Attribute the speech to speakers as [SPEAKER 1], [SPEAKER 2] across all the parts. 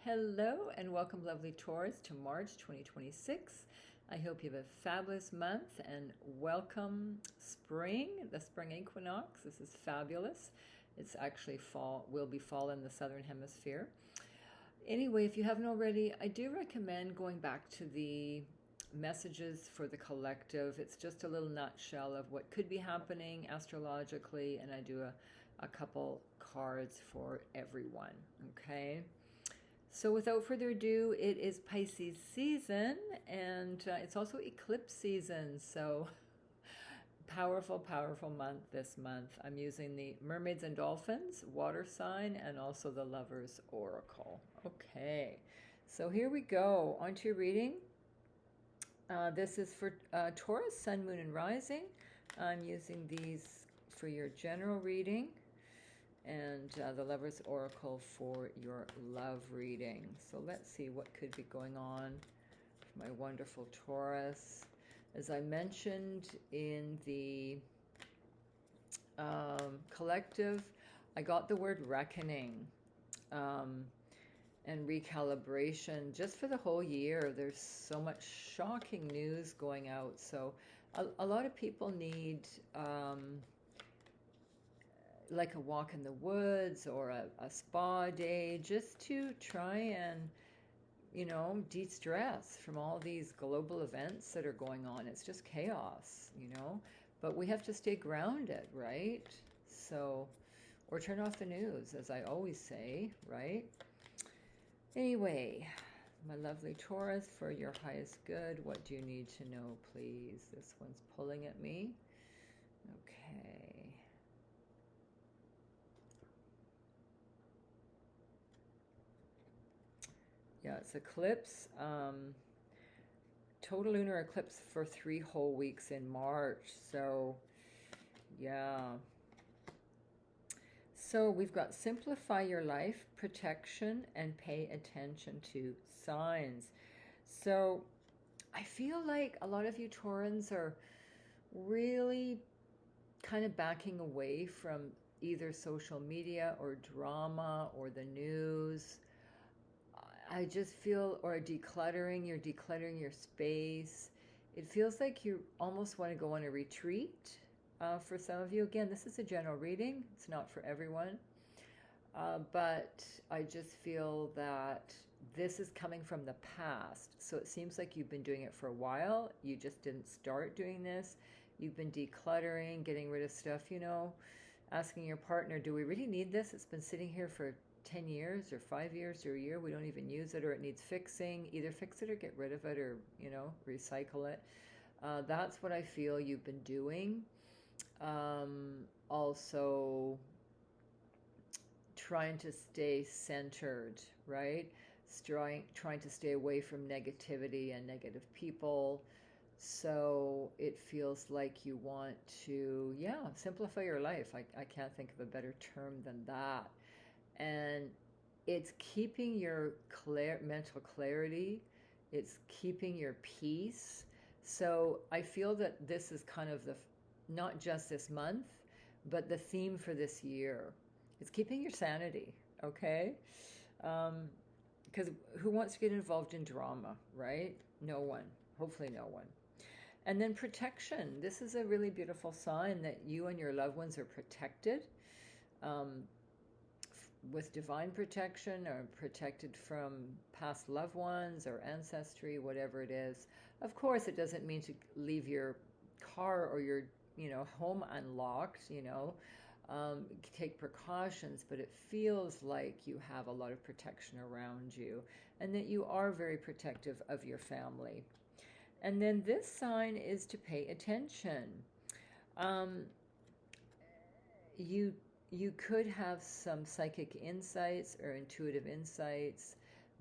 [SPEAKER 1] Hello and welcome, lovely Taurus, to March 2026. I hope you have a fabulous month and welcome spring, the spring equinox. This is fabulous. It's actually fall, will be fall in the southern hemisphere. Anyway, if you haven't already, I do recommend going back to the messages for the collective. It's just a little nutshell of what could be happening astrologically, and I do a couple cards for everyone. Okay. So without further ado, it is Pisces season, and it's also eclipse season. So powerful, powerful month this month. I'm using the Mermaids and Dolphins water sign and also the Lovers Oracle. Okay, so here we go. On to your reading. This is for Taurus, Sun, Moon, and Rising. I'm using these for your general reading and the Lover's Oracle for your love reading. So let's see what could be going on for my wonderful Taurus. As I mentioned in the collective, I got the word reckoning and recalibration just for the whole year. There's so much shocking news going out. So a lot of people need like a walk in the woods or a spa day just to try and, de-stress from all these global events that are going on. It's just chaos, but we have to stay grounded, right? So, or turn off the news, as I always say, right? Anyway, my lovely Taurus, for your highest good, what do you need to know, please? This one's pulling at me. Okay. Yeah, it's eclipse. Total lunar eclipse for 3 whole weeks in March. So, yeah. So we've got simplify your life, protection, and pay attention to signs. So I feel like a lot of you Taurans are really kind of backing away from either social media or drama or the news. I just feel, or you're decluttering your space. It feels like you almost want to go on a retreat for some of you. Again, this is a general reading, it's not for everyone. But I just feel that this is coming from the past. So it seems like you've been doing it for a while. You just didn't start doing this. You've been decluttering, getting rid of stuff, asking your partner, do we really need this? It's been sitting here for 10 years or 5 years or a year. We don't even use it, or it needs fixing. Either fix it or get rid of it, or, recycle it. That's what I feel you've been doing. Also, trying to stay centered, right? Trying to stay away from negativity and negative people. So it feels like you want to, simplify your life. I can't think of a better term than that. And it's keeping your mental clarity. It's keeping your peace. So I feel that this is kind of not just this month, but the theme for this year. It's keeping your sanity, okay? Because who wants to get involved in drama, right? No one. Hopefully no one. And then protection. This is a really beautiful sign that you and your loved ones are protected with divine protection, or protected from past loved ones or ancestry, whatever it is. Of course, it doesn't mean to leave your car or your home unlocked, take precautions, but it feels like you have a lot of protection around you and that you are very protective of your family. And then this sign is to pay attention. You could have some psychic insights or intuitive insights.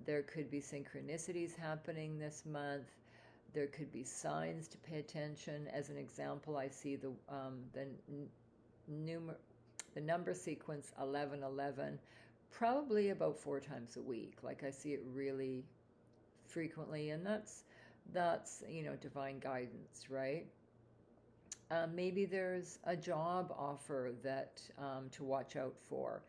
[SPEAKER 1] There could be synchronicities happening this month. There could be signs to pay attention. As an example, I see the number sequence 1111 probably about 4 times a week. Like, I see it really frequently, and that's divine guidance, right? Maybe there's a job offer that to watch out for.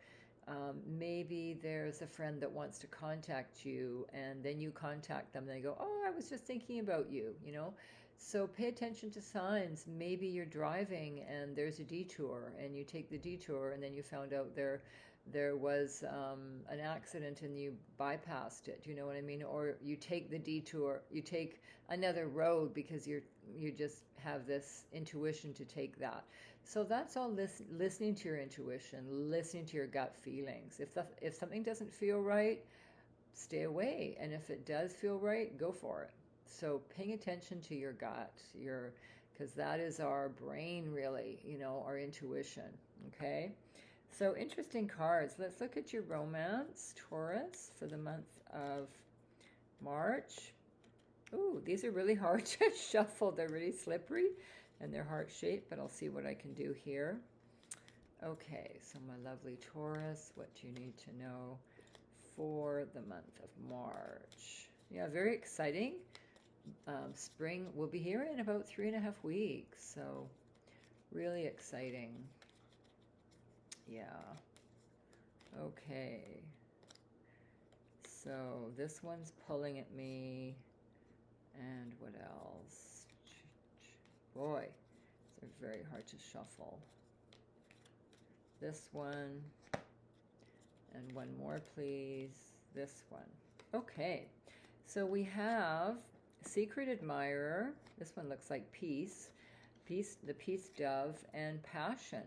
[SPEAKER 1] Maybe there's a friend that wants to contact you, and then you contact them, and they go, "Oh, I was just thinking about you," you know? So pay attention to signs. Maybe you're driving and there's a detour, and you take the detour, and then you found out there was an accident and you bypassed it. Do you know what I mean? Or you take the detour, you take another road because you just have this intuition to take that. So that's all listening to your intuition, listening to your gut feelings. If something doesn't feel right, stay away. And if it does feel right, go for it. So paying attention to your gut, because that is our brain really, you know, our intuition. Okay. So interesting cards. Let's look at your romance, Taurus, for the month of March. Ooh, these are really hard to shuffle. They're really slippery and they're heart-shaped, but I'll see what I can do here. Okay, so my lovely Taurus, what do you need to know for the month of March? Yeah, very exciting. Spring will be here in about 3.5 weeks, so really exciting. Yeah. Okay. So this one's pulling at me. And what else? Boy, they're very hard to shuffle. This one. And one more, please. This one. Okay. So we have Secret Admirer. This one looks like Peace. Peace, the Peace Dove, and Passion.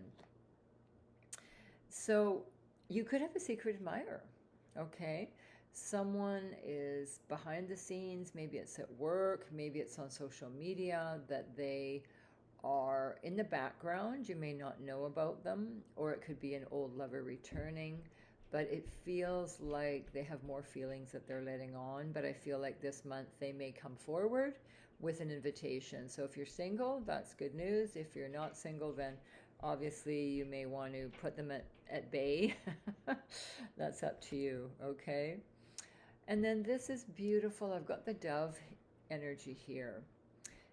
[SPEAKER 1] So you could have a secret admirer, okay? Someone is behind the scenes, maybe it's at work, maybe it's on social media, that they are in the background. You may not know about them, or it could be an old lover returning, but it feels like they have more feelings that they're letting on. But I feel like this month they may come forward with an invitation. So if you're single, that's good news. If you're not single, then obviously you may want to put them at bay. That's up to you, okay? And then this is beautiful. I've got the dove energy here.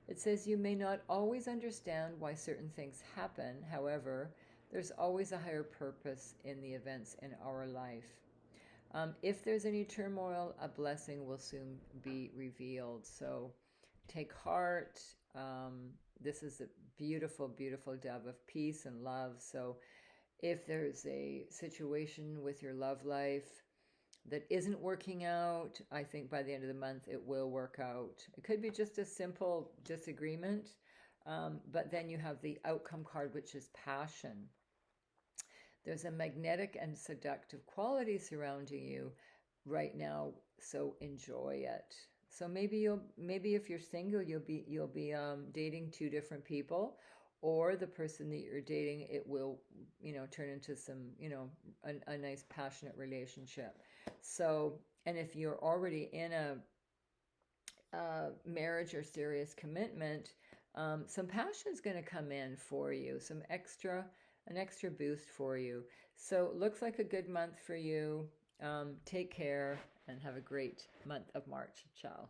[SPEAKER 1] It says, you may not always understand why certain things happen. However, there's always a higher purpose in the events in our life. If there's any turmoil, a blessing will soon be revealed. So take heart. This is a beautiful, beautiful dove of peace and love. So if there's a situation with your love life that isn't working out, I think by the end of the month it will work out. It could be just a simple disagreement, but then you have the outcome card, which is passion. There's a magnetic and seductive quality surrounding you right now, so enjoy it. So maybe if you're single, you'll be dating two different people, or the person that you're dating, it will, you know, turn into some, you know, a nice passionate relationship. So, and if you're already in a marriage or serious commitment, some passion is going to come in for you, an extra boost for you. So it looks like a good month for you. Take care and have a great month of March. Ciao.